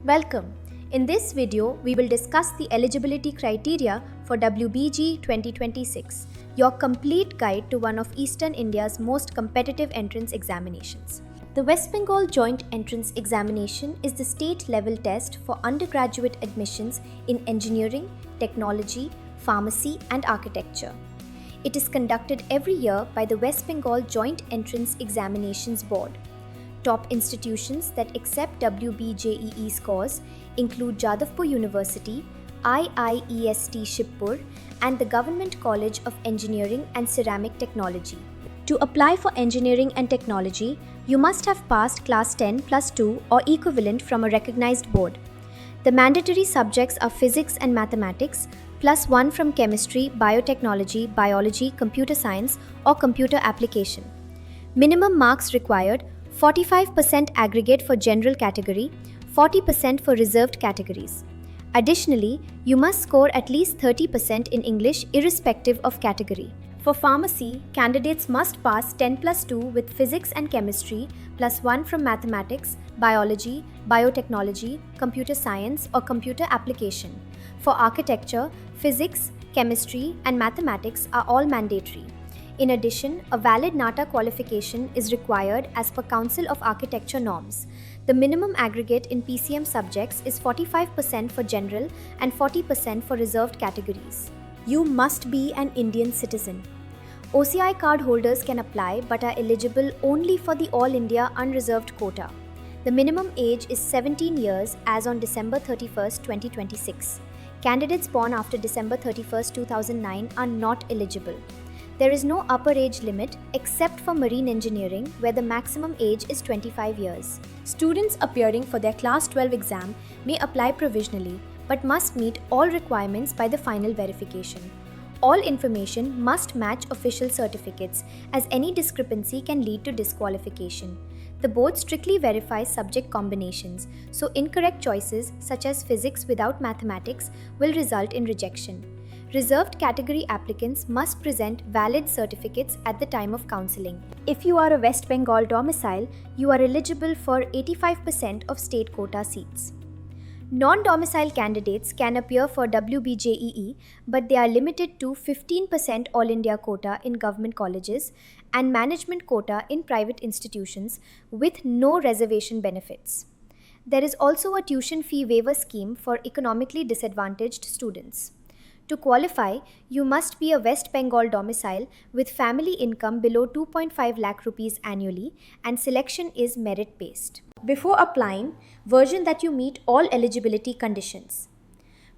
Welcome. In this video, we will discuss the eligibility criteria for WBG 2026, your complete guide to one of Eastern India's most competitive entrance examinations. The West Bengal Joint Entrance Examination is the state-level test for undergraduate admissions in engineering, technology, pharmacy, and architecture. It is conducted every year by the West Bengal Joint Entrance Examinations Board. Top institutions that accept WBJEE scores include Jadavpur University, IIEST Shibpur, and the Government College of Engineering and Ceramic Technology. To apply for engineering and technology, you must have passed Class 10 plus 2 or equivalent from a recognized board. The mandatory subjects are physics and mathematics, plus 1 from chemistry, biotechnology, biology, computer science, or computer application. Minimum marks required: 45% aggregate for general category, 40% for reserved categories. Additionally, you must score at least 30% in English irrespective of category. For pharmacy, candidates must pass 10 plus 2 with physics and chemistry, plus 1 from mathematics, biology, biotechnology, computer science, or computer application. For architecture, physics, chemistry, and mathematics are all mandatory. In addition, a valid NATA qualification is required as per Council of Architecture norms. The minimum aggregate in PCM subjects is 45% for general and 40% for reserved categories. You must be an Indian citizen. OCI card holders can apply but are eligible only for the All India unreserved quota. The minimum age is 17 years as on December 31, 2026. Candidates born after December 31, 2009 are not eligible. There is no upper age limit except for marine engineering, where the maximum age is 25 years. Students appearing for their Class 12 exam may apply provisionally but must meet all requirements by the final verification. All information must match official certificates, as any discrepancy can lead to disqualification. The board strictly verifies subject combinations, so incorrect choices such as physics without mathematics will result in rejection. Reserved category applicants must present valid certificates at the time of counselling. If you are a West Bengal domicile, you are eligible for 85% of state quota seats. Non-domicile candidates can appear for WBJEE, but they are limited to 15% All India quota in government colleges and management quota in private institutions with no reservation benefits. There is also a tuition fee waiver scheme for economically disadvantaged students. To qualify, you must be a West Bengal domicile with family income below 2.5 lakh rupees annually, and selection is merit-based. Before applying, version that you meet all eligibility conditions.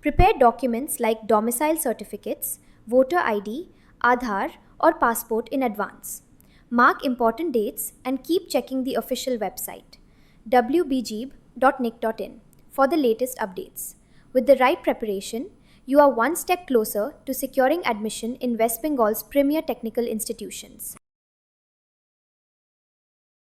Prepare documents like domicile certificates, voter ID, Aadhaar, or passport in advance. Mark important dates and keep checking the official website, wbjeeb.nic.in, for the latest updates. With the right preparation, you are one step closer to securing admission in West Bengal's premier technical institutions.